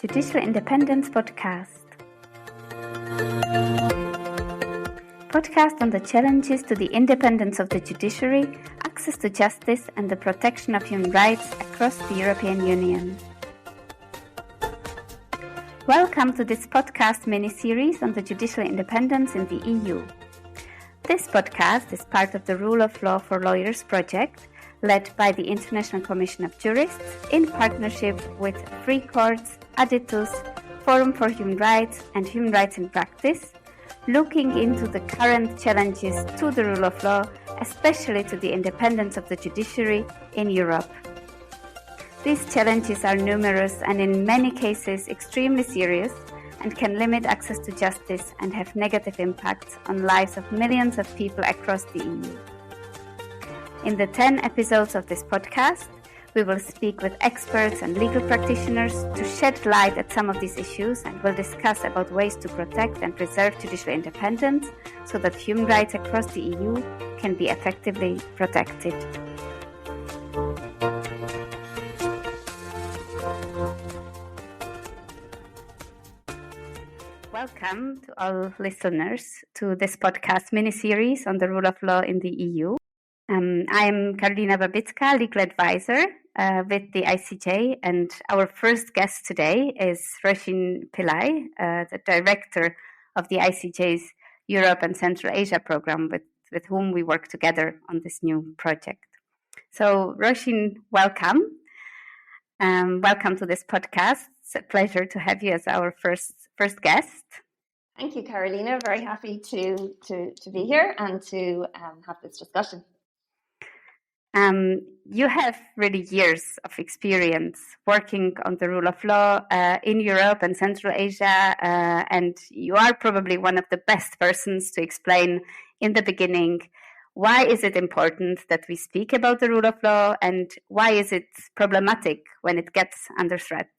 Judicial Independence Podcast. Podcast on the challenges to the independence of the judiciary, access to justice, and the protection of human rights across the European Union. Welcome to this podcast mini-series on the judicial independence in the EU. This podcast is part of the Rule of Law for Lawyers project, led by the International Commission of Jurists in partnership with Free Courts, Aditus, Forum for Human Rights and Human Rights in Practice, looking into the current challenges to the rule of law, especially to the independence of the judiciary in Europe. These challenges are numerous and in many cases extremely serious and can limit access to justice and have negative impacts on lives of millions of people across the EU. In the 10 episodes of this podcast, we will speak with experts and legal practitioners to shed light at some of these issues and will discuss about ways to protect and preserve judicial independence so that human rights across the EU can be effectively protected. Welcome to all listeners to this podcast mini-series on the rule of law in the EU. I'm Karolína Babická, legal advisor with the ICJ, and our first guest today is Roisin Pillai, the director of the ICJ's Europe and Central Asia program, with whom we work together on this new project. So, Roisin, welcome. Welcome to this podcast. It's a pleasure to have you as our first guest. Thank you, Karolína. Very happy to be here and to have this discussion. You have really years of experience working on the rule of law in Europe and Central Asia, and you are probably one of the best persons to explain in the beginning why is it important that we speak about the rule of law and why is it problematic when it gets under threat.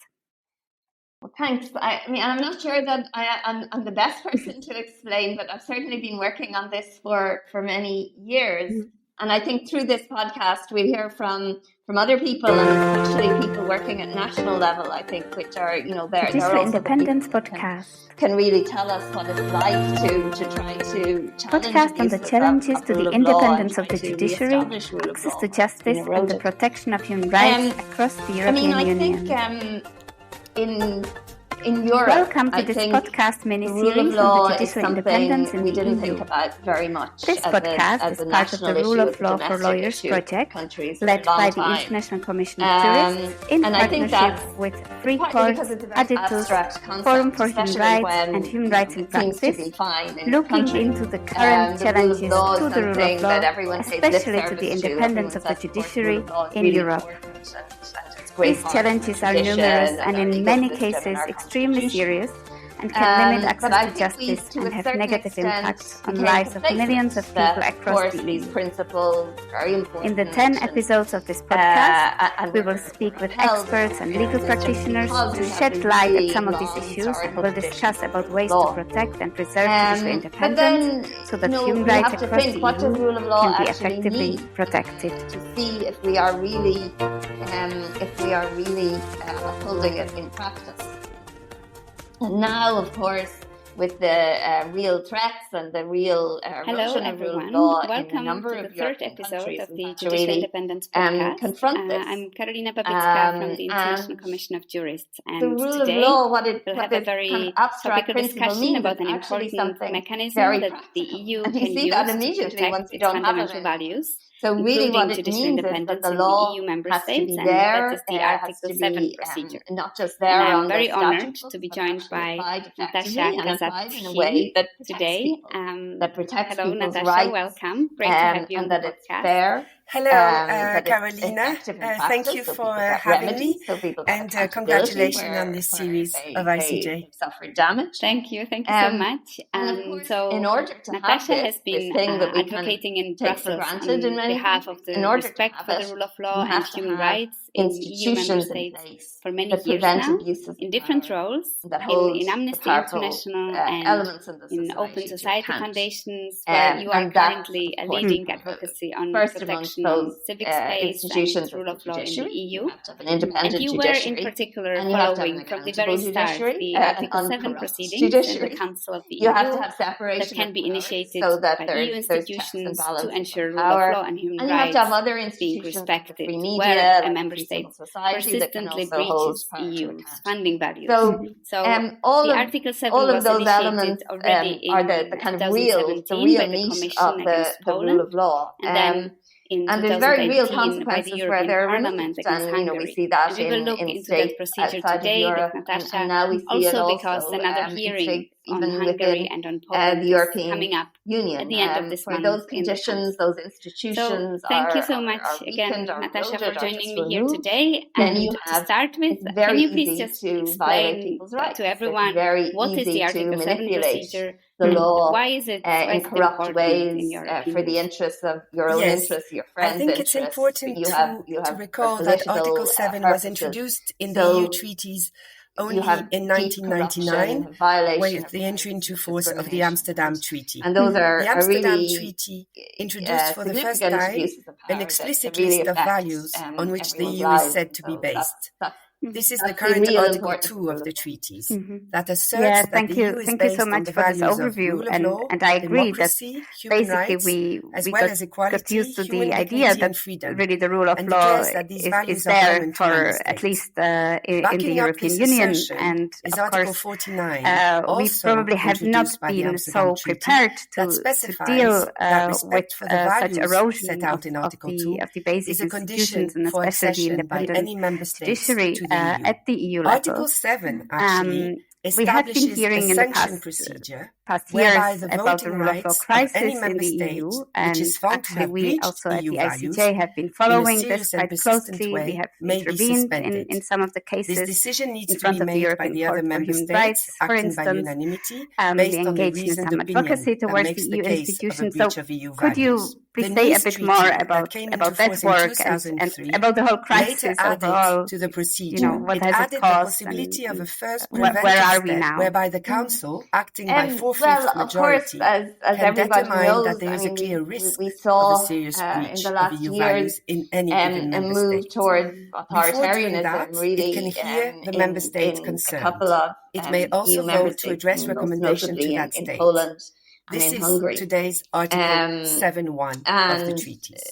Well, thanks. I mean, I'm not sure that I'm the best person to explain, but I've certainly been working on this for many years. Mm-hmm. And I think through this podcast, we'll hear from other people, and especially people working at national level, I think, which are, they're Judicial Independence Podcast. Can really tell us what it's like to try to challenge podcast on the challenges to the independence of the judiciary, access to justice, and the protection of human rights across the European Union. I think in Europe, welcome to this podcast mini-series on the judicial independence in the EU. We didn't think about very much. This podcast is part of the Rule of Law for Lawyers project, led by the International Commission of Jurists in partnership with Free Courts, Aditus, Forum for Human Rights and Human Rights in Practice, looking into the current challenges to the rule of law, especially to the independence of the judiciary in Europe. These challenges are numerous and in many cases extremely serious and can limit access to justice and have negative impacts on lives of millions of people across the EU. In the 10 episodes of this podcast, we will speak with experts and legal practitioners to shed light at some of these issues and will discuss about ways to protect and preserve judicial independence so that human rights across the EU can be effectively protected. To see if we are really upholding it in practice. And now, of course, with the real threats and the real erosion of rule of law in a number of European countries, of the Judicial Independence Podcast. Confront this. I'm Karolína Babická from the International Commission of Jurists, and the rule today of law, we'll have a very topical discussion about an important mechanism that the EU can use to protect its fundamental values. So really what it means is that the law EU member has to states, be there, and that is the Article 7 procedure. Not just there and on I'm very the honoured statute to be book, joined by Natacha Kazatchkine in a way that today. That protects hello, people's Natacha, rights, welcome. Great to have you on and the that it's podcast. fair. Hello, Karolína. Thank you for having me, and congratulations on this series of ICJ. Suffered damage. Thank you so much. And so, in order to Natasha have has been advocating in take for Brussels granted on in many behalf of the respect for the rule of law and human rights in EU member states for many years now, in different roles, in Amnesty International and in Open Society Foundations, where you are currently a leading advocacy on protection Convention on Civic Space and Rule of Law in the EU. And you were in particular following from the very start the Article 7 proceedings in the Council of the EU that can be initiated by EU institutions to ensure rule of law and human rights being respected where a member state persistently breaches EU's funding values. So the Article 7 was initiated already in the kind of 2017 by the meat Commission of against the Poland, rule of law. and then in there's very real 2018 consequences by the where European they're Parliament removed, against and Hungary. we see that and we will look in into states that procedure outside today of Europe, with Natacha, and now we see also it because another hearing on even Hungary and on Poland the European is coming up Union at the end of this for month. those conditions, those institutions. So thank you so much again, Natacha, for joining me here today. And to start with, can you please just explain to everyone what is the Article 7 procedure? The law why is it in corrupt ways for the interests of your own interests, your friends' I think interests. it's important to recall that Article 7 was introduced in the EU treaties only in 1999 with the entry into force of the Amsterdam Treaty. And those are the Amsterdam really, Treaty introduced for the first time an explicit list of values on which the EU is said to be based. This is the current Article 2 of the treaties that asserts that the EU is based on the values of rule of law, and I agree that human rights, we well as equality, got used to human the idea that freedom, really the rule of law is there for at least in the European Union. And of course, 49, we probably have not been so prepared to deal with such erosion of the basic institutions, and especially the independent judiciary at the EU level. Article 7 actually we have been hearing in the past years about the rule of law crisis in the EU, and actually we also at the ICJ have been following this quite closely. We have intervened in some of the cases in front of the European Court for Human Rights, for instance. We engaged in some advocacy towards the EU institutions. So could you please say a bit more about that work and about the whole crisis overall? To the procedure, you know, what has it caused, and where are we now? Whereby the Council, acting by 4/5 majority, as can determine knows, that there is a clear risk we saw, of a serious breach in the last of EU years, values in any given member move state. towards Before doing authoritarianism, that, really, it can hear the member states concerned. It may also vote to address recommendation to that state. Poland this is Hungary. Today's Article 7.1 of the treaties.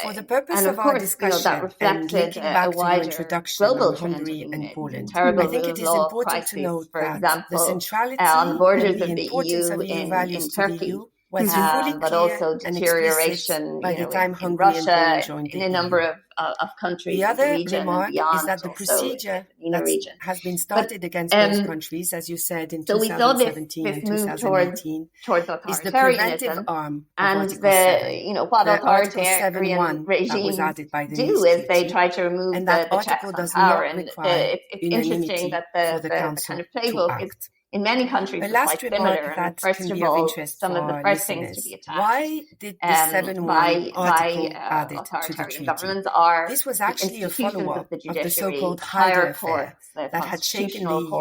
For the purpose of our discussion and linking back to your introduction on Hungary and Poland, I think it is important to note that the centrality and the importance of EU values to the EU was fully clear but also and deterioration explicit by the time in Hungary and Poland Russia, joined the in a number of countries. The other region remark and beyond, is that the procedure that has been started against those countries, as you said, in 2017 and 2018, is the preventive arm of Article 7. What Article authoritarian 7.1 that was regimes added by the do is they try to remove and that the checks article on does power. not And require it's interesting that the kind of playbook is, in many countries, the last quite remark similar. that First can of be of all, interest some of the for first things to listeners. be attacked Why did the 7.1 article added to the treaty? Governments are this was actually a follow-up of the so-called higher Hydra affair that had shaken the EU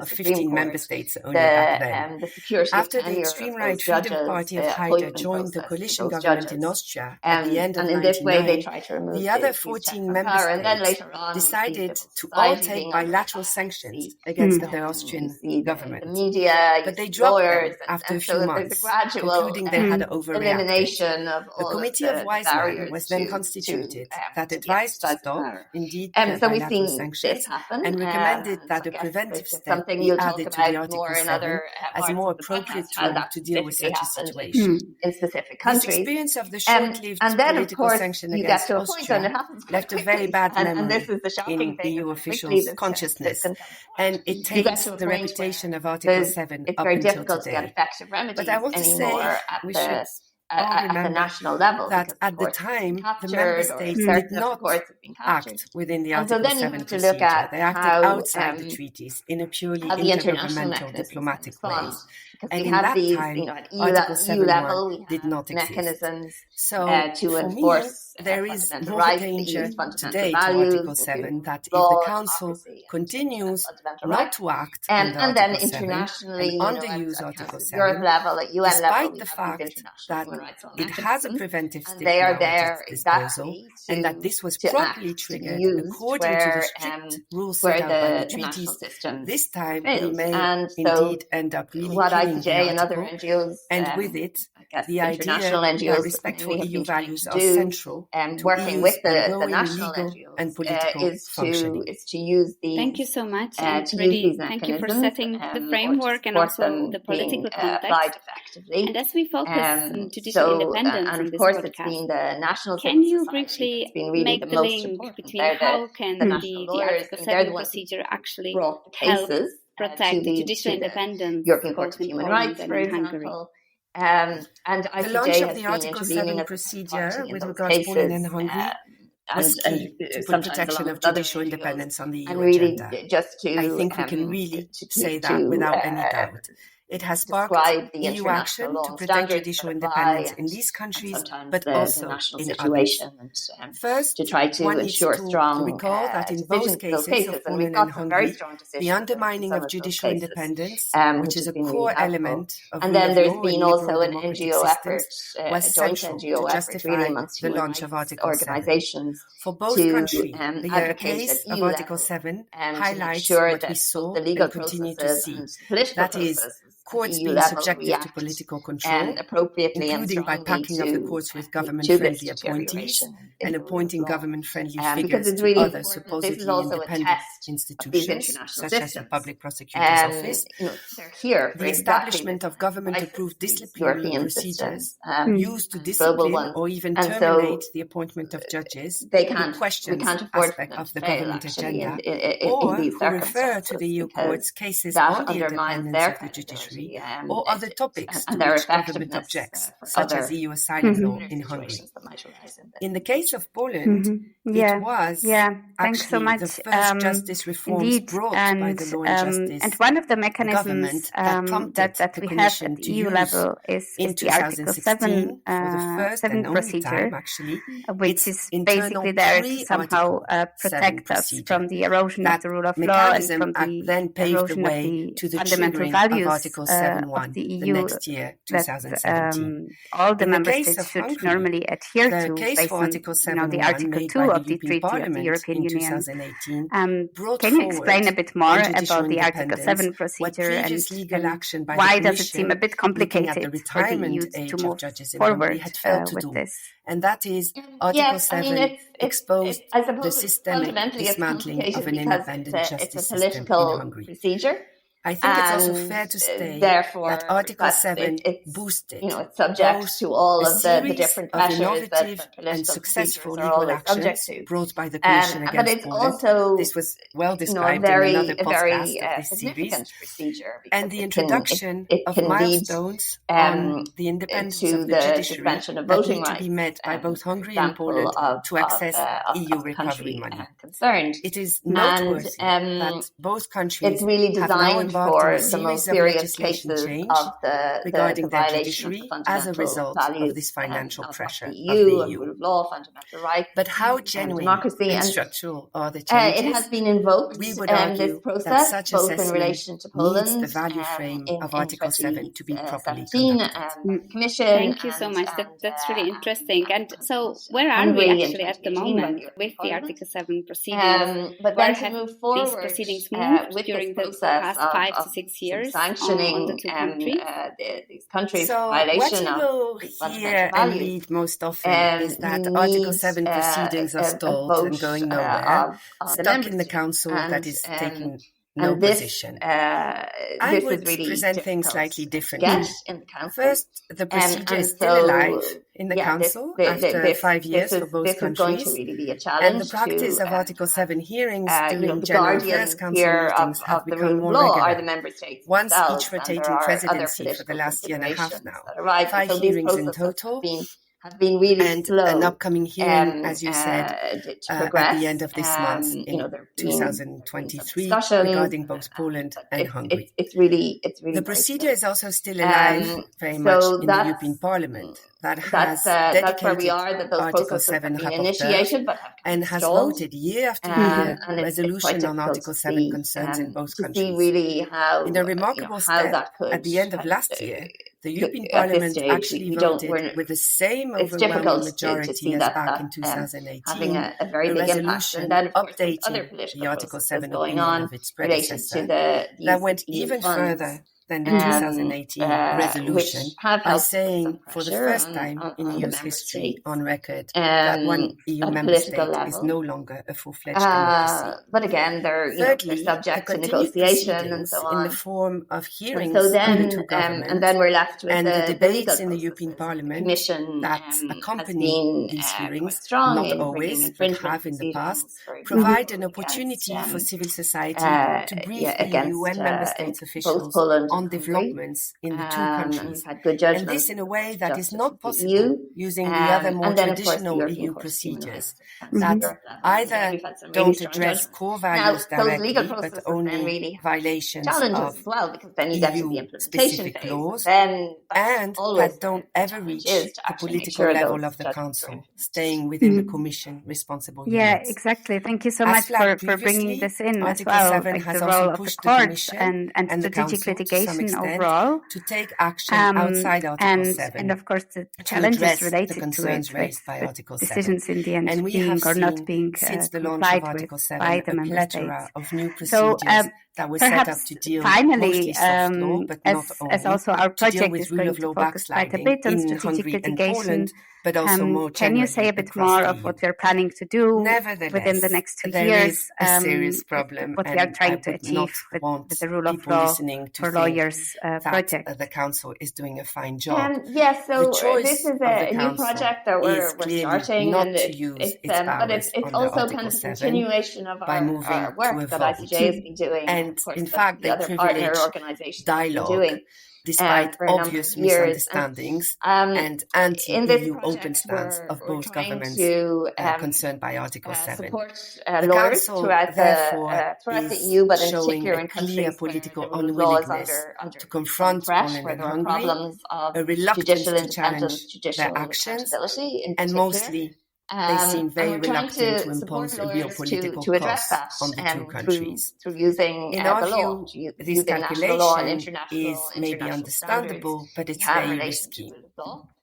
of 15 Supreme member Court, states only back then. the security After the extreme right Freedom Party of Hydra joined the coalition government in Austria at the end of 1999, the other 14 member states decided to all take bilateral sanctions against the Austrian government. But they dropped them after a few months, concluding they had overreacted. A committee of wise men was then constituted that advised to stop, indeed, bilateral sanctions, and recommended that a preventive step be added to the Article 7 as a more appropriate tool to deal with such a situation. In specific countries. This experience of the short-lived political sanction against Austria left a very bad memory in EU officials' consciousness, and it takes the reputation of Article 7 up until today. But I want to say we should all remember national level that at the time the member states did not act within the Article 7 procedure. They acted outside the treaties in a purely intergovernmental diplomatic way. because and we in have that these, time, at Article EU 7.1 level, we did have not exist. mechanisms So to for enforce me, there is fundamental more rights, danger the EU's fundamental today to values, Article 7 that if law, the Council democracy, continues fundamental not rights. to act under And then Article 7 internationally, and underuse at Article Council of Europe 7, level, at UN level, despite we the have fact these international that human rights law it has a mechanisms, preventive and stick they are now there at its disposal, exactly and that this was to properly act, to be triggered used according to the where, strict rules where set out by the the national treaties. systems This time, we failed. may And so indeed end up really what killing the ICJ and other article, NGOs, and with it, I guess the international idea that NGOs, respect for we have EU been trying values to are do, central to working EU's with the ongoing national legal NGOs, and political functioning. is to use these. Thank you so much, and to really use these thank you for mechanisms, setting the or to framework and support also them the being political applied context. effectively. And as we focus on judicial independence and in of this course, podcast, it's been the national can civil you society briefly that's been really make the the most link important. between They're how can the the national lawyers, Article they're 7 the ones who procedure actually brought the help cases protect the lead judicial to the independence European Court both of in Human Poland Rights, and for in example. Hungary? And The ICJ launch of has the been Article intervening 7 as a procedure party in with those regards to Poland cases, and Hungary was and key to put sometimes protection along of with other judicial NGOs, independence on the EU and really agenda. just to I think we can really say that without any doubt. It has sparked describe the EU international action law to and protect standards judicial that apply, independence in and these countries, sometimes but the also national in situation, others. and First, to try to one needs ensure to strong recall that in decisions both in those cases of And we've Poland got and some very Hungary, strong decisions the undermining in some of of those judicial cases, independence, which which is has a been core really helpful. element of And rule then of there's law been in also liberal an democratic NGO systems, effort, was a joint central NGO to effort, justify really amongst the human launch of rights Article 7. organisations For both to countries, the advocate case at of EU Article level, 7 to make highlights sure what we that saw the legal and continue to processes see. and political That is, processes at courts EU being level subjective to react political control, appropriately and including by strongly packing of the to courts with this government-friendly appointees deterioration in and the rule of appointing law. government-friendly Because figures it's to really other important. This is supposedly also a independent test of these institutions, international such as the systems. Public Prosecutor's Office. They're here for The establishment of government-approved disciplinary European procedures systems, used to these global discipline ones. or even And so terminate the appointment of judges we who can't questions afford for aspect them of to the fail, government actually, agenda, in or these who refer to the EU because courts cases that on the undermines independence their of the judiciary credibility, or other topics to and their which government effectiveness objects, for such as other EU asylum law in Hungary. situations that might arise In the case of Poland, it was Thanks so actually much. the first justice reforms Indeed, brought by the Law and Justice and one of the mechanisms government that prompted that the we have Commission at to EU use level is in the Article 7, 2016 for the first and only procedure, time, actually, which is internal basically there to somehow protect us procedure. from the erosion That of the rule of law and mechanism from the then paved the erosion of way the to the fundamental triggering values of Article 7.1 of the the EU next year, 2017. all the In the member case states of should Hungary, normally adhere the to case based for on Article 7.1 the Article made 2 by the of the European Treaty of the Parliament European in Union. 2018 brought Can you forward explain a bit more on judicial about the Article 7 independence what procedure previous legal and action by why the does it seem a Commission bit looking at the complicated for the EU retirement to age of move judges in Hungary forward had failed to with do? this? And that is Article 7 exposed I suppose the systemic dismantling of an independent justice system in Hungary. Procedure. I think it's also fair to say that Article 7 boosted it's subject to all of the different pressures innovative that and successful procedures are legal always subject actions to. brought by the Commission But against it's Poland. also, This was well described very, in another podcast very of this series. procedure. And the introduction of can milestones on the independence to of the judiciary suspension of that voting need to be met by both Hungary and Poland to access EU recovery money. Concerned. It is noteworthy that both countries it's really have now designed embarked for on a the series most of serious legislation cases change of regarding the their violation judiciary of the as a result values, of this financial pressure of of the the EU. rule of law, fundamental rights. But how genuine democracy and and structural are the changes? It has been invoked We would this argue process, that such both in assessment relation to Poland, needs the value frame of Article 7 to be properly 2017, conducted. Commission. Thank you so much. That's really interesting. And so, where are we actually at the moment with the Article 7 proceedings? But where then have to move forward, these proceedings moved with during this the past process 5 to of 6 years sanctioning on the two countries? These countries' So violation what you will hear and read most often is that Article 7 proceedings are stalled and going nowhere, stuck in the Council that is taking no position. I would present things slightly differently. First, the procedure is still alive in the Council after 5 years for both countries, and the practice of Article 7 hearings during General Affairs Council meetings have become more regular. Once each rotating presidency for the last year and a half now, 5 hearings in total, have been really and slow. An upcoming hearing, as you said, at the end of this month in 2023 regarding both Poland and Hungary. It's really the procedure is also still alive very much in the European Parliament. That has that's where we are, that those Article processes 7 have been initiated, but have and has stalled. voted year after year And resolution on Article 7 concerns in both countries. See really how, in a remarkable step, at the end of last year, the European Parliament actually voted with the same overwhelming majority as back in 2018, having a very big impact. And then, of course, updating the Article 7 going opinion on of its related predecessor to the that went even further than the 2018 resolution by saying for the first time in EU's history on record that one EU member state is no longer a full-fledged democracy. But again, they're subject to negotiation and so on. In the form of hearings so then, on the two governments, and then we're left with and the debates in the process. European Parliament Commission that accompany these hearings, strong not in always, but bringing have in the past, proceedings provide an opportunity for civil society to brief EU and member states officials on developments in the two countries, and this in a way that is not possible using the other more traditional EU procedures that either don't address core values directly, but only violations of EU-specific laws, and that don't ever reach the political level of the Council, staying within the Commission responsible units. Yeah, exactly. Thank you so much for bringing this in as well, like the role of the courts and strategic litigation overall. To take action outside Article 7 and of course the challenges related to it, raised by Article 7. Decisions in the end and we being have or not seen, being since the launch complied of Article with 7, by the a member plethora states. of new procedures that were set up to deal mostly soft law, but not only, as also our to deal project with is rule going of law to focus quite a backsliding bit on in strategic Hungary and litigation. Poland, but also more can you say a bit more of what we're planning to do within the next 2 there years? Is a serious problem, what we are trying to achieve with the rule of law for lawyers project. The Council is doing a fine job. Yes, so this is a new project that we're starting, not and to use its but it's also kind of a continuation of our work that ICJ has been doing, and of course, in fact, the other partner organizations dialogue. Doing. Despite obvious misunderstandings and anti-EU open stance of both governments concerned by Article 7. Support the lawyers Council, throughout the EU, but in particular in clear countries political where the law is unwillingness under to confront Poland where and there are Hungary, problems of a reluctance judicial to challenge their actions, and mostly they seem very reluctant to impose a real political cost on the two countries. Through using in our the law, view, this calculation is maybe understandable, but it's very risky.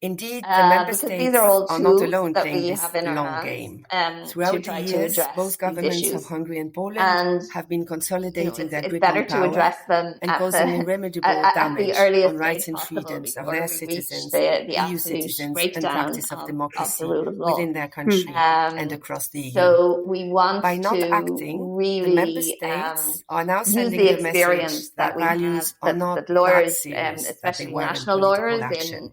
Indeed, the member states are not alone playing this long game. Throughout the years, both governments of Hungary and Poland have been consolidating their grip on power and causing irremediable damage on rights and freedoms of their citizens, EU citizens, and practice of democracy within their country and across the EU. So we want By not acting, the member states are now sending the message that values are not that serious, especially national lawyers in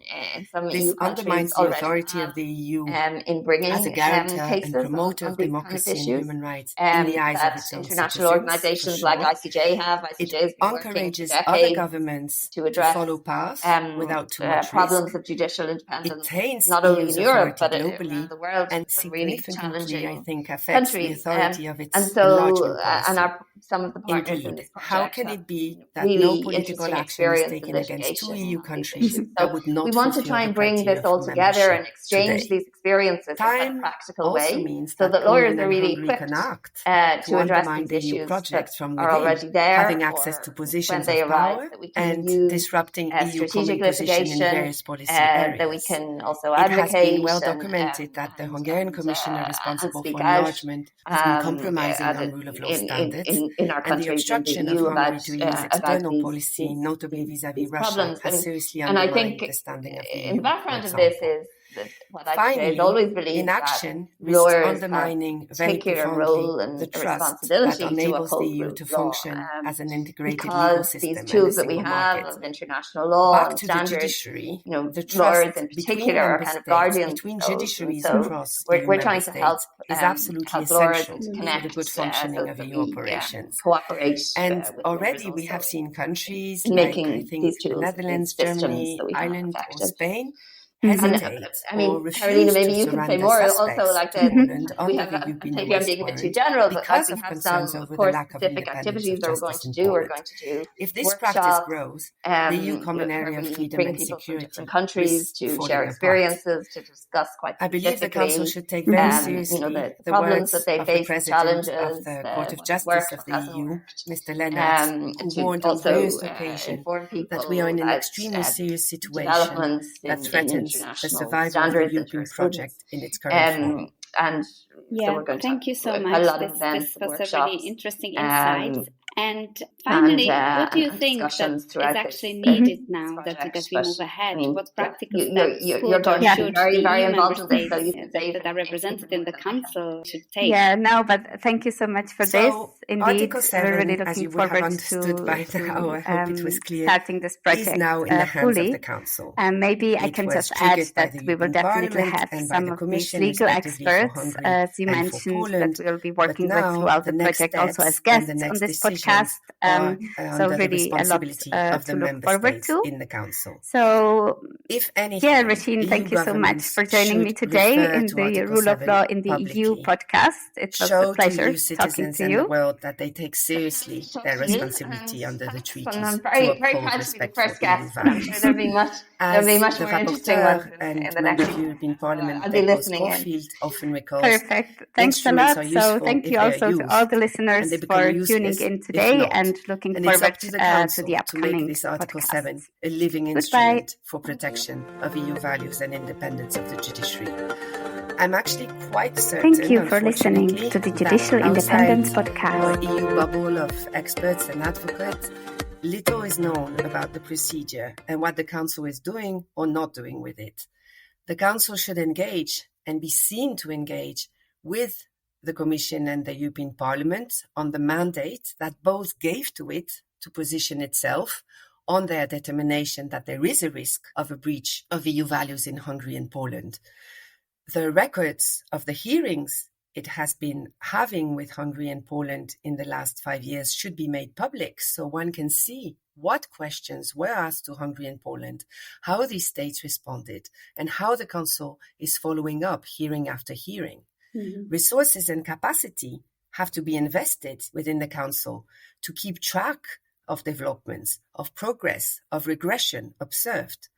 some this undermines the authority of the EU in bringing as a guarantor and promoter of democracy and human rights in the eyes of its own international organizations like ICJ have. It encourages other governments to follow paths without too much problems risk. of judicial independence, It taints not only in Europe but globally, around the world, and really significantly, I think, affects countries. the authority of its and so, enlargement policy. Some of the partners in Indeed, this project how can it be that really no political action is taken against two EU countries that would not we want to try and bring this all together and exchange these experiences in a practical way, so that lawyers are really equipped to address these issues that are already there, having access to positions of power and disrupting EU common position in various policy areas. That we can also it advocate. It has been well documented that the Hungarian commissioner responsible for enlargement has been compromising on rule of law standards, in our and the obstruction of Hungary to use external policy, notably vis-à-vis Russia, has seriously undermined the standing of the EU. In the background of this is what I Finally, always believe inaction risks undermining very profoundly the trust that enables the EU to function as an integrated legal system. These tools that we have of international law Back and to standards, the judiciary, the lawyers in particular are kind of guardians between of those. judiciaries So across we're trying to help is absolutely essential to the good functioning of EU operations. Cooperate, and already we have seen countries like, I think, the Netherlands, Germany, Ireland, or Spain hesitate or refuse Karolína, maybe to you can say surrender more. suspects Also, like to Poland under the European maybe I'm arrest being a bit too warrant general, but because we of have concerns some over the lack of specific independence activities of that we're going justice to in do. We're Poland. going to do If this practice workshops, grows, the EU common where area of we freedom bring and people from security different countries risks to share falling apart. experiences, to discuss quite I believe the Council specifically, should take very seriously the the problems words that they of the face, the President challenges, of the Court of what Justice worked, of what the hasn't EU, worked, Mr. Lennart, who to warned on also various occasions inform people that we are in an about extremely serious situation developments that in threatens the international survival of the standards, European project in its current form. And yeah, so we're going to thank you so have much. quite a lot of events, This was workshops, a really interesting insight. And finally, what do you think that is actually needed now that we move ahead? What practical steps you're going to be very, very involved in this, so you can say that are represented in the Council should take? Yeah, no, but thank you so much for this. Indeed, Article 7, we're really as you looking would have forward understood by now, I hope it was clear, starting this project is now in the hands fully. of the Council. And maybe I It can was just add triggered by that the we will European definitely Parliament have and by some the of these Commission, legal respectively, for experts, Hungary as you and for mentioned, Poland. that we'll be working But with now throughout the next project, also as steps and guests the on next this decisions podcast. are So under the really a lot responsibility of the to look member forward states to. in the Council. So, if anything, yeah, Roisin, thank you so much for joining me today in the Rule of Law in the EU podcast. It was a pleasure talking to you. The world that they take seriously their responsibility under the treaties I'm to very uphold proud to be the respect first for EU guest, and I'm sure values. there'll be much The more interesting ones rapporteur in and the member next. of European Parliament, I'll be Deco listening in. Schofield, often recalls, Perfect. Thanks a lot. So thank you also to all the listeners for tuning in today and looking forward to the Council to the upcoming to make this Article 7 a living Goodbye. instrument for protection of EU values and independence of the judiciary. I'm actually quite certain, thank you for listening to the Judicial Independence Podcast. Our EU bubble of experts and advocates, little is known about the procedure and what the Council is doing or not doing with it. The Council should engage and be seen to engage with the Commission and the European Parliament on the mandate that both gave to it to position itself on their determination that there is a risk of a breach of EU values in Hungary and Poland. The records of the hearings it has been having with Hungary and Poland in the last 5 years should be made public so one can see what questions were asked to Hungary and Poland, how these states responded, and how the Council is following up hearing after hearing. Mm-hmm. Resources and capacity have to be invested within the Council to keep track of developments, of progress, of regression observed.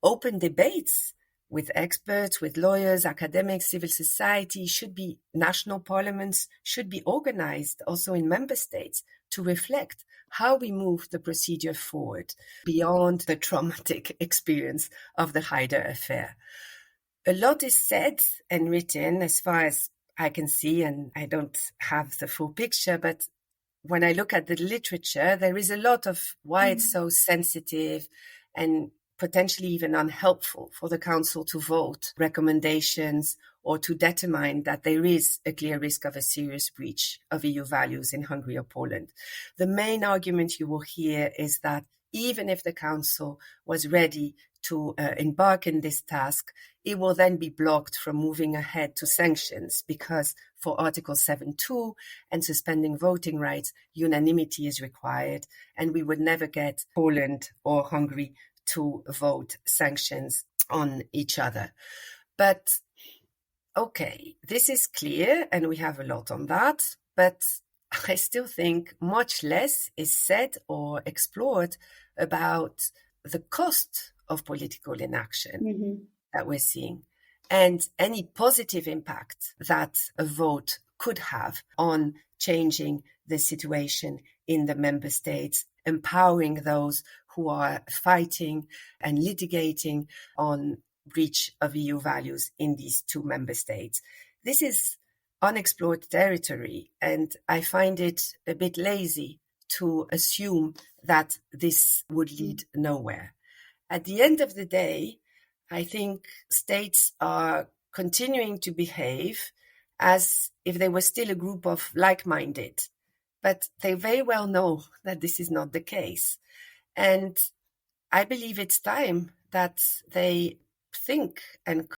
Open debates with experts, with lawyers, academics, civil society, national parliaments should be organized also in member states to reflect how we move the procedure forward beyond the traumatic experience of the Haider affair. A lot is said and written as far as I can see, and I don't have the full picture, but when I look at the literature, there is a lot of why it's so sensitive and potentially even unhelpful for the Council to vote recommendations or to determine that there is a clear risk of a serious breach of EU values in Hungary or Poland. The main argument you will hear is that even if the Council was ready to embark in this task, it will then be blocked from moving ahead to sanctions because for Article 7.2 and suspending voting rights, unanimity is required, and we would never get Poland or Hungary to vote sanctions on each other. But okay, this is clear and we have a lot on that, but I still think much less is said or explored about the cost of political inaction that we're seeing and any positive impact that a vote could have on changing the situation in the member states, empowering those who are fighting and litigating on breach of EU values in these two member states. This is unexplored territory, and I find it a bit lazy to assume that this would lead nowhere. At the end of the day, I think states are continuing to behave as if they were still a group of like-minded, but they very well know that this is not the case. And I believe it's time that they think and